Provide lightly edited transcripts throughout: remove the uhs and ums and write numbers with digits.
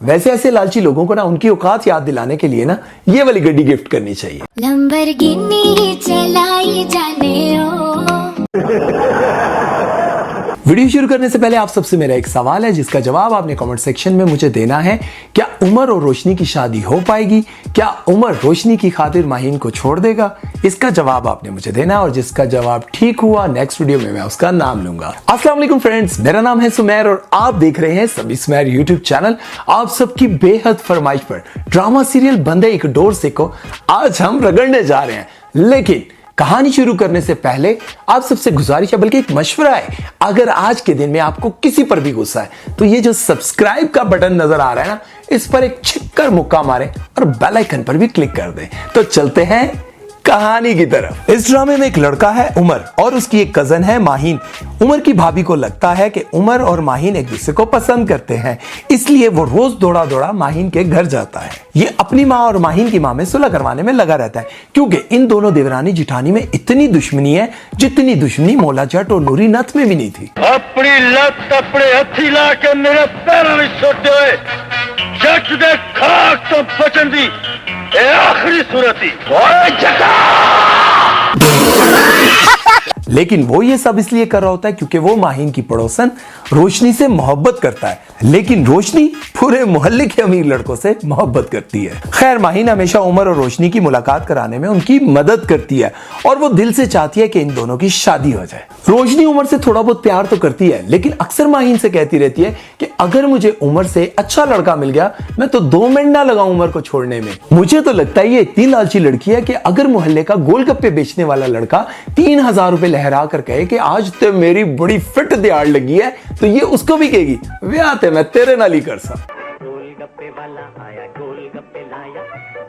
वैसे ऐसे लालची लोगों को ना उनकी औकात याद दिलाने के लिए ना ये वाली गड्डी गिफ्ट करनी चाहिए। लंबरगिनी चलाई जाने ओ। वीडियो शुरू करने से पहले आप सबसे मेरा एक सवाल है जिसका जवाब आपने कमेंट सेक्शन में मुझे देना है। क्या उमर और रोशनी की शादी हो पाएगी? क्या उमर रोशनी की खातिर माहीन को छोड़ देगा? इसका जवाब आपने मुझे देना है और जिसका जवाब ठीक हुआ नेक्स्ट वीडियो में मैं उसका नाम लूंगा। अस्सलाम वालेकुम फ्रेंड्स, मेरा नाम है सुमेर और आप देख रहे हैं सभी सुमेर यूट्यूब चैनल। आप सबकी बेहद फरमाइश पर ड्रामा सीरियल बंदे एक डोर से को आज हम रगड़ने जा रहे हैं। लेकिन कहानी शुरू करने से पहले आप सबसे गुजारिश है, बल्कि एक मशवरा है, अगर आज के दिन में आपको किसी पर भी गुस्सा है तो ये जो सब्सक्राइब का बटन नजर आ रहा है ना, इस पर एक छिक्कर मुक्का मारें और बेल आइकन पर भी क्लिक कर दें। तो चलते हैं कहानी की तरफ। इस ड्रामे में एक लड़का है उमर और उसकी एक कजन है माहीन। उमर की भाभी को लगता है कि उमर और माहीन एक दूसरे को पसंद करते हैं, इसलिए वो रोज दौड़ा दौड़ा माहीन के घर जाता है। ये अपनी माँ और माहीन की माँ में सुलह करवाने में लगा रहता है, क्योंकि इन दोनों देवरानी जिठानी में इतनी दुश्मनी है जितनी दुश्मनी मौला जट और नूरी नथ में भी नहीं थी। अपनी लत अपने हथी ला के मेरे पैरों में सुट दे, जट दे खाक तो बचन दी आखिरी सूरत ही। लेकिन वो ये सब इसलिए कर रहा होता है क्योंकि वो माहीन की पड़ोसन रोशनी से मोहब्बत करता है, लेकिन रोशनी पूरे मोहल्ले के अमीर लड़कों से मोहब्बत करती है। खैर, माहीन हमेशा उमर और रोशनी की मुलाकात कराने में उनकी मदद करती है और वो दिल से चाहती है कि इन दोनों की शादी हो जाए। रोशनी उमर से थोड़ा बहुत प्यार तो करती है, लेकिन अक्सर माहीन से कहती रहती है कि अगर मुझे उमर से अच्छा लड़का मिल गया मैं तो 2 मिनट ना लगाऊं उमर को छोड़ने में। मुझे तो लगता है ये इतनी लालची लड़की है कि अगर मोहल्ले का गोलगप्पे बेचने वाला लड़का 3000 रुपए लहरा कर कहे कि आज तो मेरी बड़ी फिट दिहाड़ लगी है, तो ये उसको भी कहेगी व्याह ते मैं तेरे नाल ही कर सा। गोलगप्पे वाला आया गोलगप्पे लाया,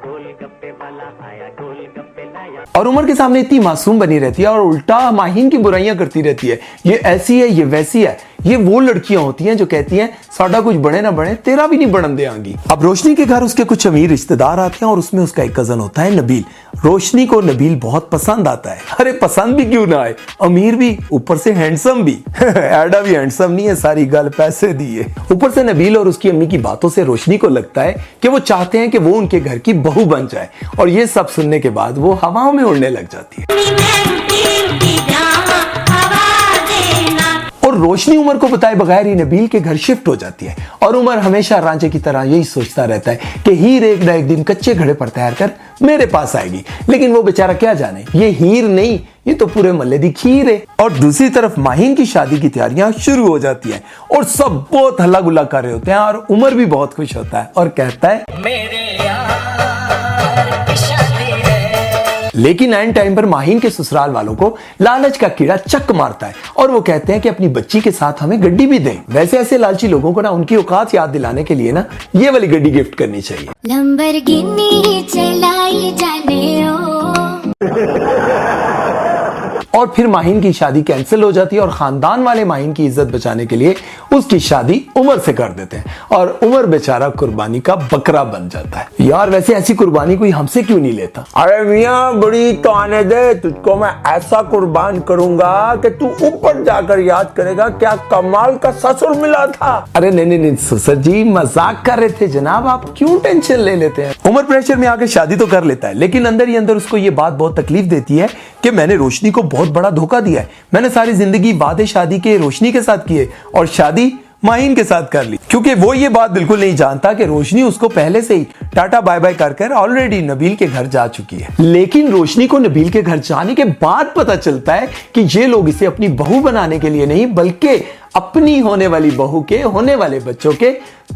गोलगप्पे वाला आया गोलगप्पे लाया। और उमर के सामने इतनी मासूम बनी रहती है और उल्टा माहीन की बुराइयां करती रहती है। ये ऐसी है, ये वैसी है। ये वो लड़कियां होती हैं जो कहती हैं साडा कुछ बने ना बने तेरा भी नहीं बनन देंगी। अब रोशनी के घर उसके कुछ अमीर रिश्तेदार आते हैं और उसमें उसका एक कजन होता है नबील। रोशनी को नबील बहुत पसंद आता है। अरे पसंद भी क्यों ना आए, अमीर भी, ऊपर से हैंडसम भी। एडा भी हैंडसम नहीं है, सारी गल पैसे दी है। ऊपर से नबील और उसकी अम्मी की बातों से रोशनी को लगता है कि वो चाहते हैं कि वो उनके घर की बहू बन जाए, और ये सब सुनने के बाद वो हवाओं में उड़ने लग जाती है। और रोशनी उमर को बताए बगैर ही नबील के घर शिफ्ट हो जाती है। और उमर हमेशा रांझे की तरह यही सोचता रहता है कि हीर एक ना एक दिन कच्चे घड़े पर तैयार कर मेरे पास आएगी, लेकिन वो बेचारा क्या जाने ये हीर नहीं, ये तो पूरे मल्ले दी खीर है। और दूसरी तरफ माहीन की शादी की तैयारियां शुरू हो जाती हैं और सब बहुत हल्ला गुल्ला कर रहे होते हैं और उमर भी बहुत खुश होता है और कहता है मेरे यार की शादी है। लेकिन एंड टाइम पर माहीन के ससुराल वालों को लालच का कीड़ा चक मारता है और वो कहते हैं कि अपनी बच्ची के साथ हमें गड्डी भी दें। वैसे ऐसे लालची लोगों को ना उनकी औकात याद दिलाने के लिए ना ये वाली गड्डी गिफ्ट करनी चाहिए। लंबरगिनी चलाई जाने ओ। और फिर माहीन की शादी कैंसिल हो जाती है और खानदान वाले माहीन की इज्जत बचाने के लिए उसकी शादी उमर से कर देते हैं और उमर बेचारा कुर्बानी का बकरा बन जाता है। यार वैसे ऐसी कुर्बानी कोई हमसे क्यों नहीं लेता? अरे मियां बड़ी तो आने दे, तुझको मैं ऐसा कुर्बान करूंगा कि तू ऊपर जाकर याद करेगा क्या कमाल का ससुर मिला था। अरे नहीं ससुर जी मजाक कर रहे थे जनाब, आप क्यों टेंशन ले लेते हैं? उमर प्रेशर में आकर शादी तो कर लेता है, लेकिन अंदर ही अंदर उसको ये बात बहुत तकलीफ देती है कि मैंने रोशनी को बहुत बड़ा धोखा दिया है। मैंने सारी जिंदगी वादे शादी के रोशनी के साथ किए और शादी माहीन के साथ कर ली, क्योंकि वो ये बात बिल्कुल नहीं जानता कि रोशनी उसको पहले से ही टाटा बाय बाय कर ऑलरेडी नबील के घर जा चुकी है। लेकिन रोशनी को नबील के घर जाने के बाद पता चलता है कि ये लोग इसे अपनी बहू बनाने के लिए नहीं बल्कि अपनी होने वाली बहू के होने वाले बच्चों के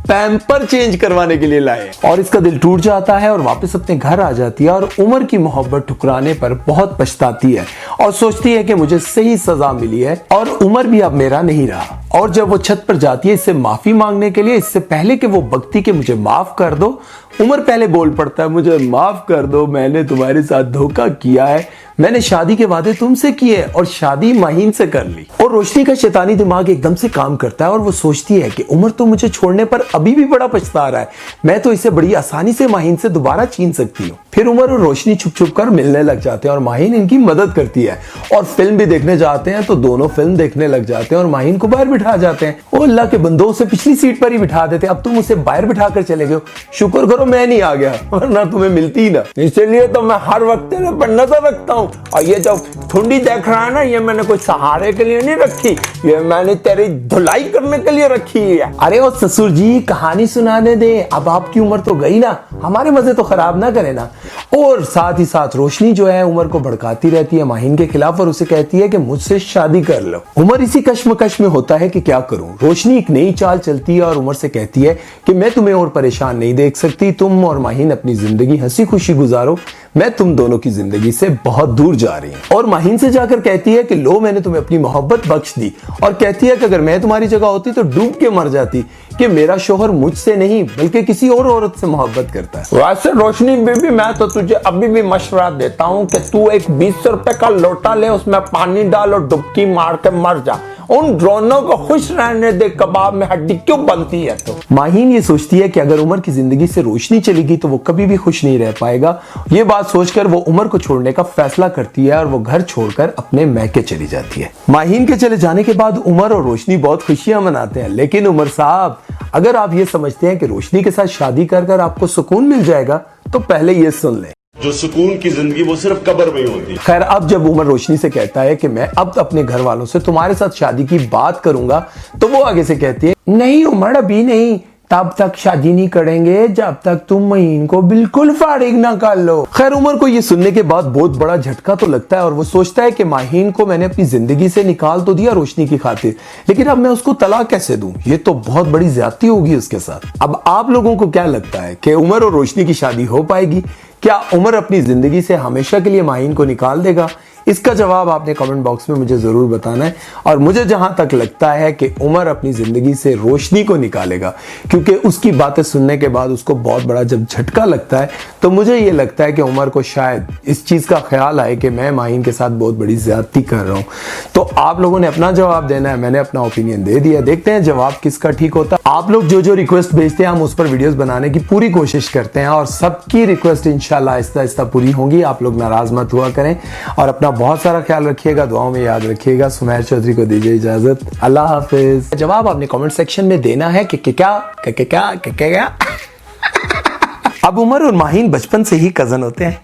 पैम्पर चेंज करवाने के लिए लाए। और इसका दिल टूट जाता है और वापस अपने घर आ जाती है और उमर की मोहब्बत ठुकराने पर बहुत पछताती है और सोचती है कि मुझे सही सजा मिली है और उमर भी अब मेरा नहीं रहा। और जब वो छत पर जाती है इससे माफी मांगने के लिए, इससे पहले कि वो बकती कि मुझे माफ कर दो, उमर पहले बोल पड़ता है मुझे माफ कर दो, मैंने तुम्हारे साथ धोखा किया है, मैंने शादी के वादे तुमसे किए और शादी माहीन से कर ली। और रोशनी का शैतानी दिमाग एकदम से काम करता है और वो सोचती है कि उमर तो मुझे छोड़ने पर अभी भी बड़ा पछता रहा है, मैं तो इसे बड़ी आसानी से माहीन से दोबारा छीन सकती हूँ। फिर उमर और रोशनी छुप छुप कर मिलने लग जाते हैं और माहिन इनकी मदद करती है और फिल्म भी देखने जाते हैं। तो दोनों फिल्म देखने लग जाते हैं और माहिन को बाहर बिठा जाते हैं। ओ अल्लाह के बंदो, उसे पिछली सीट पर ही बिठा देते। अब तुम उसे बाहर बिठा कर चले गए हो, शुक्र करो मैं नहीं आ गया, वरना तुम्हें मिलती ही ना। इसलिए तो मैं हर वक्त तेरे पर नजर रखता हूँ। और ये जो ठुंडी देख रहा है ना, ये मैंने कोई सहारे के लिए नहीं रखी, ये मैंने तेरी धुलाई करने के लिए रखी है। अरे ओ ससुर जी, कहानी सुनाने दे, अब आपकी उम्र तो गई ना, हमारे मजे तो खराब ना करे ना। और साथ ही साथ रोशनी जो है उमर को भड़काती रहती है माहिन के खिलाफ और उसे कहती है कि मुझसे शादी कर लो। उमर इसी कश्मकश में होता है कि क्या करूं। रोशनी एक नई चाल चलती है और उमर से कहती है कि मैं तुम्हें और परेशान नहीं देख सकती, तुम और माहिन अपनी जिंदगी हंसी खुशी गुजारो, मैं तुम दोनों की जिंदगी से बहुत दूर जा रही हूं। और माहिन से जाकर कहती है कि लो, मैंने तुम्हें अपनी मोहब्बत बख्श दी, और कहती है कि अगर मैं तुम्हारी जगह होती तो डूब के मर जाती, कि मेरा शोहर मुझसे नहीं बल्कि किसी और औरत से मोहब्बत करता है। वैसे रोशनी बीबी, मैं तो तुझे अभी भी मशवरा देता हूँ कि तू एक 20 रुपए का लोटा ले, उसमें पानी डाल और डुबकी मार के मर जा। उन ड्रोनों को खुश रहने दे, कबाब में हड्डी क्यों बनती है? तो माहिन ये सोचती है कि अगर उमर की जिंदगी से रोशनी चलेगी तो वो कभी भी खुश नहीं रह पाएगा। ये बात सोचकर वो उमर को छोड़ने का फैसला करती है और वो घर छोड़कर अपने मैके चली जाती है। माहिन के चले जाने के बाद उमर और रोशनी बहुत खुशियां मनाते हैं। लेकिन उमर साहब, अगर आप ये समझते हैं कि रोशनी के साथ शादी कर कर आपको सुकून मिल जाएगा तो पहले ये सुन लें, जो सुकून की जिंदगी वो सिर्फ कब्र में ही होती है। खैर, अब जब उमर रोशनी से कहता है कि मैं अब अपने घर वालों से तुम्हारे साथ शादी की बात करूंगा, तो वो आगे से कहती है नहीं उमर, अभी नहीं, तब तक शादी नहीं करेंगे जब तक तुम माहिन को बिल्कुल फारिग ना कर लो। खैर, उमर को ये सुनने के बाद बहुत बड़ा झटका तो लगता है और वो सोचता है कि माहिन को मैंने अपनी जिंदगी से निकाल तो दिया रोशनी की खातिर, लेकिन अब मैं उसको तलाक कैसे दूं? ये तो बहुत बड़ी ज्यादती होगी उसके साथ। अब आप लोगों को क्या लगता है कि उमर और रोशनी की शादी हो पाएगी? क्या उमर अपनी जिंदगी से हमेशा के लिए माहिन को निकाल देगा? इसका जवाब आपने कमेंट बॉक्स में मुझे जरूर बताना है। और मुझे जहां तक लगता है कि उमर अपनी जिंदगी से रोशनी को निकालेगा, क्योंकि उसकी बातें सुनने के बाद उसको बहुत बड़ा जब झटका लगता है, तो मुझे ये लगता है कि उमर को शायद इस चीज का ख्याल आए कि मैं माहिन के साथ बहुत बड़ी ज्यादती कर रहा हूं। तो आप लोगों ने अपना जवाब देना है, मैंने अपना ओपिनियन दे दिया। देखते हैं जवाब किसका ठीक होता है। आप लोग जो जो रिक्वेस्ट भेजते हैं हम उस पर वीडियोस बनाने की पूरी कोशिश करते हैं और सबकी रिक्वेस्ट इंशाल्लाह आहिस्ता आहिस्ता पूरी होंगी। आप लोग नाराज मत हुआ करें और अपना बहुत सारा ख्याल रखिएगा, दुआओं में याद रखिएगा। सुमैर चौधरी को दीजिए इजाजत, अल्लाह हाफिज। जवाब आपने कमेंट सेक्शन में देना है कि क्या। अब उमर और माहिन बचपन से ही कजन होते हैं।